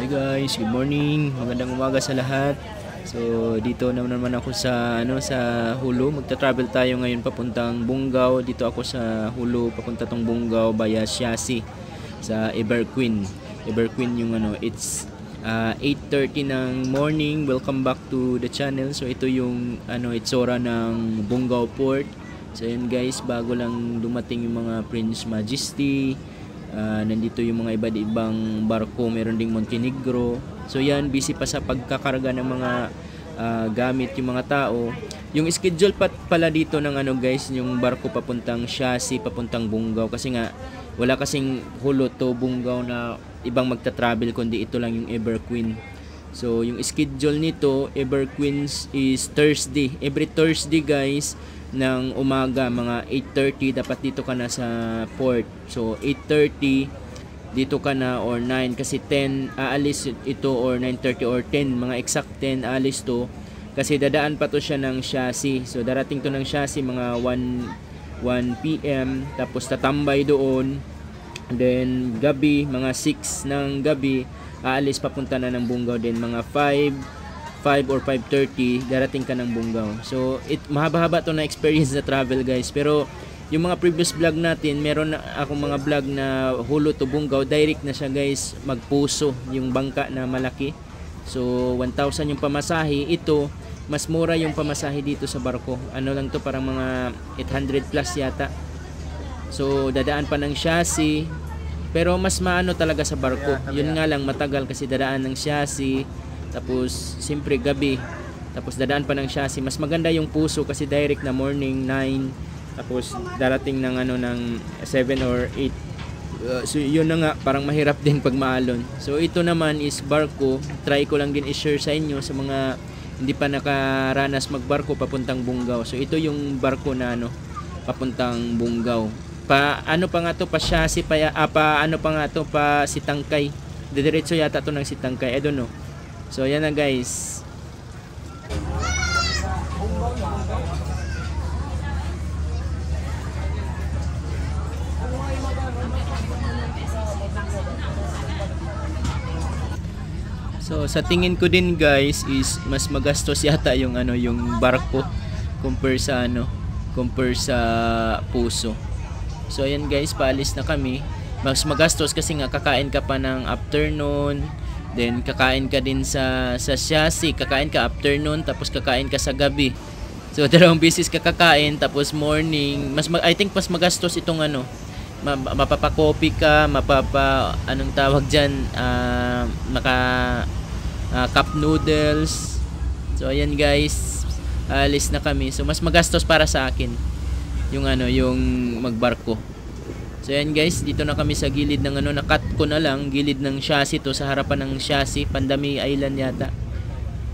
Hi guys, good morning. Magandang umaga sa lahat. So, dito naman ako sa sa Hulu. Magta-travel tayo ngayon papuntang Bungaw. Dito ako sa Hulu papunta tong Bungaw via Siasi sa Everqueen. Everqueen yung it's 8:30 ng morning. Welcome back to the channel. So, ito yung itsura ng Bungaw Port. So, yun guys, bago lang dumating yung mga Prince Majesty. Nandito yung mga iba't ibang barko, meron ding Montenegro. So yan, busy pa sa pagkakarga ng mga gamit yung mga tao. Yung schedule pala dito ng guys, yung barko papuntang Siasi, papuntang Bungaw, kasi nga wala kasing Hulu to Bungaw na ibang magta-travel kundi ito lang yung Everqueen. So yung schedule nito, Everqueen is Thursday. Every Thursday guys, ng umaga, mga 8:30 dapat dito ka na sa port. So 8:30 dito ka na, or 9, kasi 10 aalis ito, or 9:30 or 10, mga exact 10 aalis to, kasi dadaan pa to siya ng Siasi. So darating to ng Siasi mga 1 PM, tapos tatambay doon, and then gabi mga 6 ng gabi aalis papunta na ng Bungaw, din mga 5 or 5:30 darating ka ng Bungaw. So mahaba-haba to na experience na travel guys. Pero yung mga previous vlog natin, meron na akong mga vlog na Hulu to Bungaw, direct na siya guys, magpuso yung bangka na malaki. So 1,000 yung pamasahe. Ito mas mura yung pamasahe dito sa barko. Ano lang to, parang mga 800 plus yata. So dadaan pa ng Siasi, pero mas maano talaga sa barko. Yun nga lang, matagal kasi dadaan ng Siasi, tapos siyempre gabi, tapos dadaan pa ng Siasi. Mas maganda yung puso kasi direct na morning 9, tapos darating ng ng 7 or 8. So yun na nga, parang mahirap din pag maalon. So ito naman is barko. Try ko lang din i-share sa inyo sa mga hindi pa nakaranas magbarko papuntang Bungaw. So ito yung barko na papuntang Bungaw. Pa nga to, pa Siasi pa Sitangkay. Didiretso yata to ng Sitangkay, I don't know. So yan na guys. So sa tingin ko din guys is mas magastos yata yung yung barko compare sa puso. So ayan guys, paalis na kami. Mas magastos kasi nga kakain ka pa ng afternoon, then kakain ka din sa Siasi, kakain ka afternoon, tapos kakain ka sa gabi. So dalawang beses ka kakain, tapos morning. I think mas magastos itong mapapakopi ka, anong tawag diyan, cup noodles. So ayan guys, alis na kami. So mas magastos para sa akin yung yung magbarko. So yan guys, dito na kami sa gilid ng na-cut ko na lang, gilid ng Siasi to, sa harapan ng Siasi, Pandami Island yata.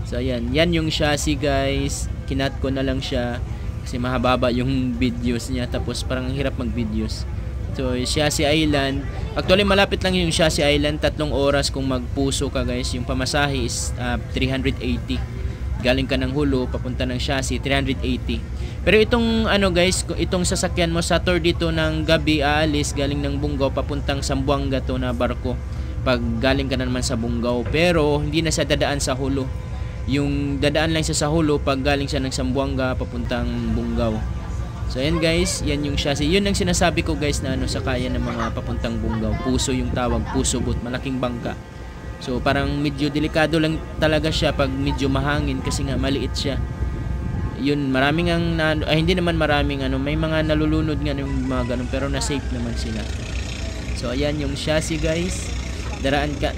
So ayan, yan yung Siasi guys. Kinat ko na lang siya kasi mahaba yung videos niya, tapos parang hirap mag-videos. So Siasi Island, actually malapit lang yung Siasi Island, 3 oras kung magpuso ka guys. Yung pamasahe is 380. Galing ka ng Hulu papunta ng Siasi, 380. Pero itong guys, itong sasakyan mo sa tour dito ng gabi, aalis galing ng Bungaw papuntang Zamboanga to na barko, pag galing ka na naman sa Bungaw. Pero hindi na siya dadaan sa Hulu. Yung dadaan lang siya sa Hulu pag galing siya ng Zamboanga papuntang Bungaw. So ayan guys, yan yung Siasi. Yun ang sinasabi ko guys na sakaya ng mga papuntang Bungaw. Puso yung tawag, puso boat, malaking bangka. So parang medyo delikado lang talaga siya pag medyo mahangin kasi nga maliit siya. Yun, maraming hindi naman maraming may mga nalulunod nga yung mga ganun, pero na safe naman sila. So ayan yung Siasi guys. Daraan ka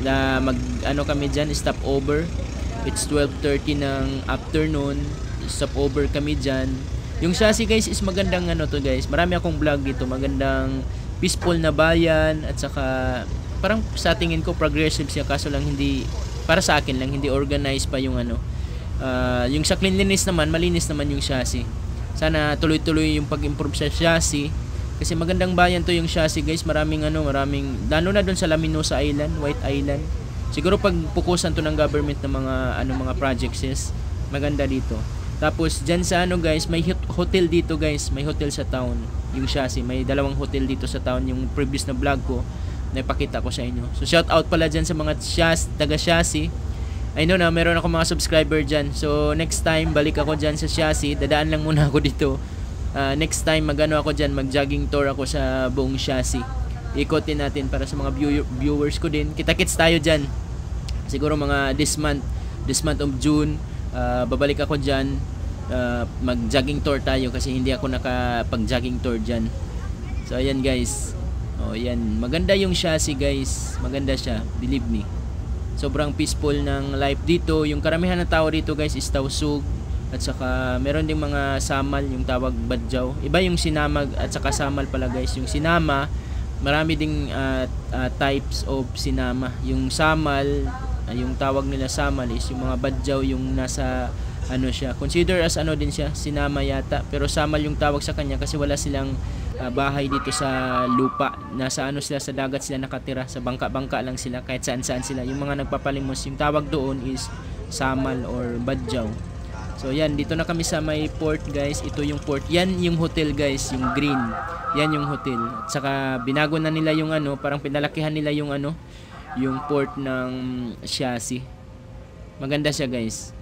kami diyan, stop over. It's 12:30 ng afternoon. Stop over kami diyan. Yung Siasi guys is magandang to guys. Marami akong vlog dito, magandang peaceful na bayan, at saka parang sa tingin ko progressive siya, kaso lang hindi, para sa akin lang, hindi organized pa yung yung sa cleanliness naman, malinis naman yung Siasi. Sana tuloy-tuloy yung pag-improve sa Siasi kasi magandang bayan to yung Siasi guys. Maraming lalo na doon sa Laminosa Island, White Island. Siguro pag pukusan to ng government ng mga projects is maganda dito. Tapos dyan sa guys, may hotel dito guys, may hotel sa town yung Siasi. May 2 hotel dito sa town. Yung previous na vlog ko, napakita ko sa inyo. So shout out pala dyan sa mga taga chassis. I know na meron ako mga subscriber dyan. So next time balik ako dyan sa chassis. Dadaan lang muna ako dito. Next time magano ako dyan, mag-jogging tour ako sa buong chassis. Ikotin natin para sa mga viewers ko din. Kita-kits tayo dyan. Siguro mga this month of June, babalik ako dyan. Mag-jogging tour tayo kasi hindi ako nakapag-jogging tour dyan. So ayan guys. Oh, yan. Maganda yung chassis guys. Maganda siya, believe me. Sobrang peaceful ng life dito. Yung karamihan na tao dito guys is Tausug. At saka meron ding mga samal, yung tawag badjaw. Iba yung sinamag at saka samal pala guys. Yung sinama, marami ding types of sinama. Yung samal, yung tawag nila samal is yung mga badjaw, yung nasa ano siya. Consider as ano din siya, sinama yata. Pero samal yung tawag sa kanya kasi wala silang bahay dito sa lupa. Nasa ano sila, sa dagat sila nakatira. Sa bangka-bangka lang sila, kahit saan-saan sila. Yung mga nagpapalimos, yung tawag doon is samal or badjaw. So yan, dito na kami sa may port guys. Ito yung port. Yan yung hotel guys, yung green. Yan yung hotel. At saka binago na nila yung ano, parang pinalakihan nila yung ano, yung port ng chassis. Maganda siya guys.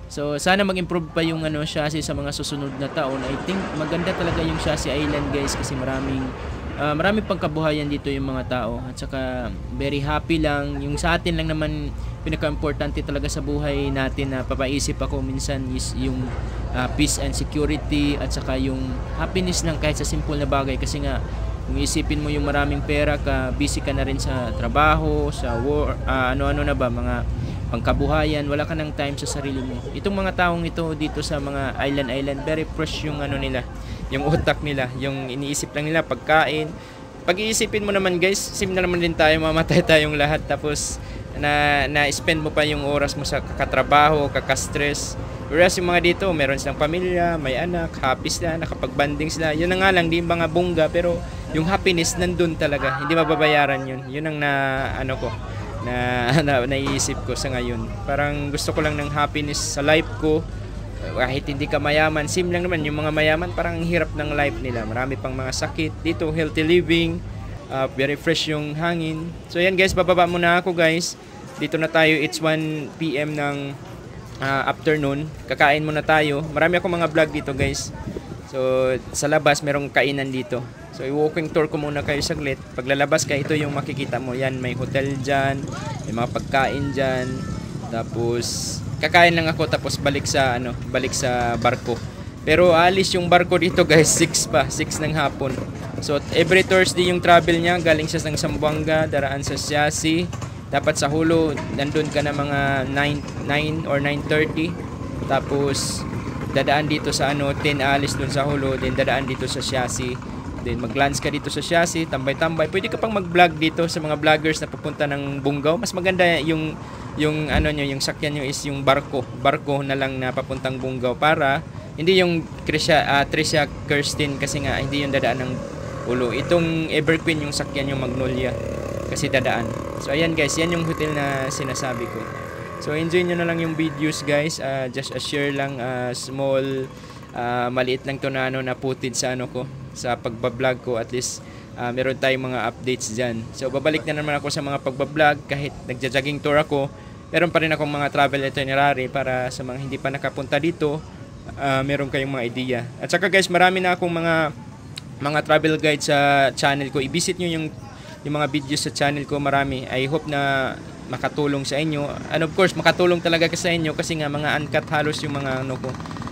So sana mag-improve pa yung ano chassis sa mga susunod na taon. I think maganda talaga yung chassis island guys kasi maraming pangkabuhayan dito yung mga tao. At saka very happy lang. Yung sa atin lang naman pinaka-importante talaga sa buhay natin na papaisip ako minsan is yung peace and security at saka yung happiness lang kahit sa simple na bagay. Kasi nga kung isipin mo yung maraming pera ka, busy ka na rin sa trabaho, sa work, ano-ano na ba, mga pangkabuhayan, wala ka ng time sa sarili mo. Itong mga taong ito dito sa mga island, very fresh yung ano nila, yung utak nila, yung iniisip lang nila pagkain. Pag-iisipin mo naman guys, sim na naman din tayo, mamatay tayong lahat, tapos na-spend mo pa yung oras mo sa kakatrabaho, kakastress. Whereas yung mga dito, meron silang pamilya, may anak, happy sila, nakapag-banding sila. Yun na nga lang, di mga bongga, pero yung happiness nandun talaga, hindi mababayaran yun. Yun ang naiisip ko sa ngayon. Parang gusto ko lang ng happiness sa life ko. Kahit hindi ka mayaman, sim lang naman. Yung mga mayaman, parang hirap ng life nila. Marami pang mga sakit. Dito, healthy living. Very fresh yung hangin. So yan guys, bababa muna ako guys. Dito na tayo, it's 1 PM ng afternoon. Kakain muna tayo. Marami akong mga vlog dito guys. So sa labas merong kainan dito. So i-walking tour ko muna kayo saglit. Paglalabas ka, ito yung makikita mo. Yan, may hotel dyan, may mga pagkain dyan. Tapos kakain lang ako tapos balik sa barko. Pero alis yung barko dito guys, 6 ng hapon. So every Thursday yung travel niya, galing siya ng Zamboanga, daraan sa Siasi. Dapat sa Hulo, nandun ka na mga 9 or 9:30. Tapos dadaan dito sa 10 alis dun sa Hulo, then dadaan dito sa Siasi. Then mag-lunch ka dito sa Siasi, tambay-tambay. Pwede ka pang mag-vlog dito sa mga vloggers na pupunta ng Bungaw. Mas maganda yung sakyan nyo is yung barko na lang na papuntang Bungaw, para hindi yung Tricia Kirsten kasi nga hindi yung dadaan ng Hulo. Itong Everqueen yung sakyan yung Magnolia kasi dadaan. So ayan guys, yan yung hotel na sinasabi ko. So enjoy nyo na lang yung videos guys. Just a share lang, small maliit lang to na footage sa sa pagbablog ko. At least meron tayong mga updates dyan. So babalik na naman ako sa mga pagbablog kahit nagja-jogging tour ako. Meron pa rin akong mga travel itinerary para sa mga hindi pa nakapunta dito. Meron kayong mga idea. At saka guys, marami na akong mga travel guide sa channel ko. I-visit nyo yung mga videos sa channel ko, marami. I hope na makatulong sa inyo. And of course, makatulong talaga sa inyo kasi nga mga uncut halos yung mga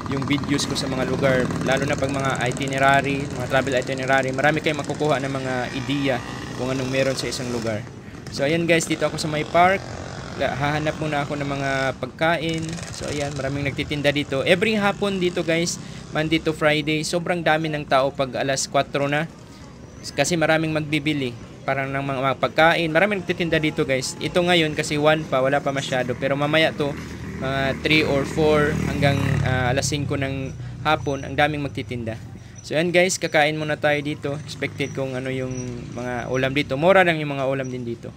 yung videos ko sa mga lugar. Lalo na pag mga itinerary, mga travel itinerary, marami kayong makukuha ng mga ideya kung anong meron sa isang lugar. So ayan guys, dito ako sa may park. Hahanap muna ako ng mga pagkain. So ayan, maraming nagtitinda dito. Every hapon dito guys, Monday to Friday, sobrang dami ng tao pag alas 4 na. Kasi maraming magbibili. Parang ng mga pagkain. Maraming nagtitinda dito guys. Ito ngayon kasi 1 pa, wala pa masyado. Pero mamaya to, mga 3 or 4 hanggang alas 5 ng hapon, ang daming magtitinda. So yan guys, kakain muna tayo dito. Expected kung ano yung mga ulam dito. Mura lang yung mga ulam din dito.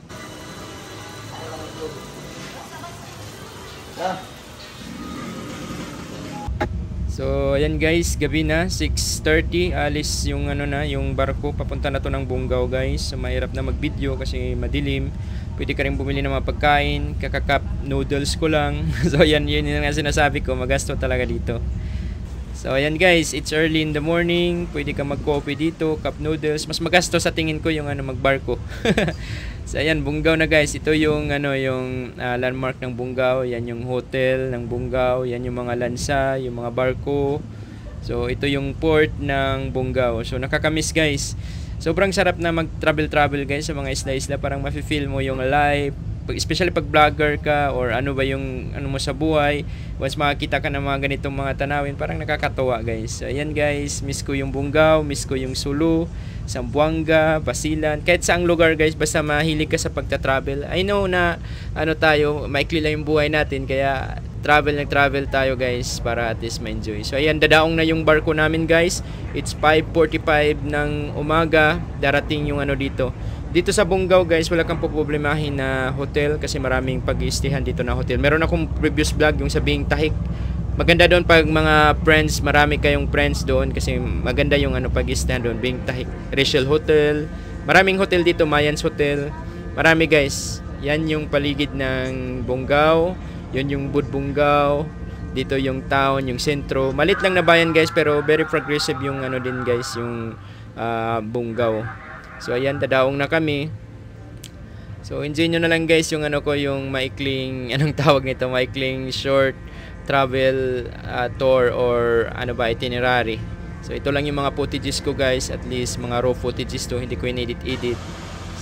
So ayan guys, gabi na 6:30, alis yung ano na, yung barko papunta na to ng Bungaw guys. So mahirap na mag-video kasi madilim. Pwede ka rin bumili ng mga pagkain, kakakap noodles ko lang. So ayan, yun yung nga sinasabi ko, magasto talaga dito. So ayan guys, it's early in the morning. Pwede ka mag-coffee dito, cup noodles. Mas magasto sa tingin ko yung ano, magbarko. So ayan, Bungaw na guys. Ito yung ano, yung landmark ng Bungaw. Yan yung hotel ng Bungaw. Yan yung mga lansa, yung mga barko. So ito yung port ng Bungaw. So nakakamiss guys. Sobrang sarap na mag-travel guys sa mga isla-isla. Parang mafe-feel mo yung life. Especially pag vlogger ka or ano ba yung ano mo sa buhay. Once makakita ka ng mga ganitong mga tanawin, parang nakakatuwa guys. So ayan guys, miss ko yung Bungaw, miss ko yung Sulu, Zamboanga, Basilan, kahit saang lugar guys, basta mahilig ka sa pagta-travel. I know na ano tayo, maikli lang yung buhay natin, kaya travel tayo guys para at least ma-enjoy. So ayan, dadaong na yung barko namin guys. It's 5:45 ng umaga, darating yung ano dito. Dito sa Bungaw guys, wala kang poproblemahin na hotel kasi maraming pag-iistihan dito na hotel. Meron akong previous vlog yung sa Bing Tahik. Maganda doon pag mga friends, marami kayong friends doon kasi maganda yung ano pag-iistihan doon, Bing Tahik. Rachel Hotel, maraming hotel dito, Mayans Hotel. Marami guys. Yan yung paligid ng Bungaw. Yun yung Budbungaw. Dito yung town, yung sentro. Malit lang na bayan guys, pero very progressive yung ano din guys, yung Bungaw. So ayan, dadaong na kami. So enjoy nyo na lang guys yung ano ko, yung maikling, anong tawag nito, maikling short travel tour or ano ba, itinerary. So ito lang yung mga footages ko guys, at least mga raw footages to, hindi ko in-edit.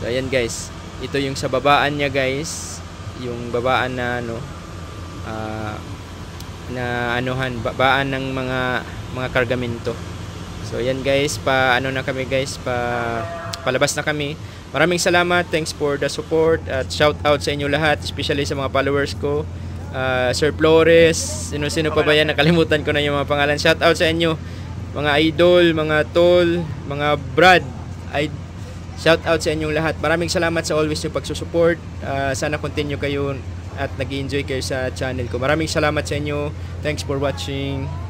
So ayan guys, ito yung sa babaan niya guys, yung babaan na ano, na anuhan, babaan ng mga kargamento. So ayan guys, ano na kami guys, palabas na kami. Maraming salamat, thanks for the support at shout out sa inyo lahat, especially sa mga followers ko. Sir Flores, sino pa ba yan, nakalimutan ko na yung mga pangalan. Shout out sa inyo, mga idol, mga tol, mga brad. Shout out sa inyong lahat. Maraming salamat sa always yung pagsusupport. Sana continue kayo at nag-enjoy kayo sa channel ko. Maraming salamat sa inyo. Thanks for watching.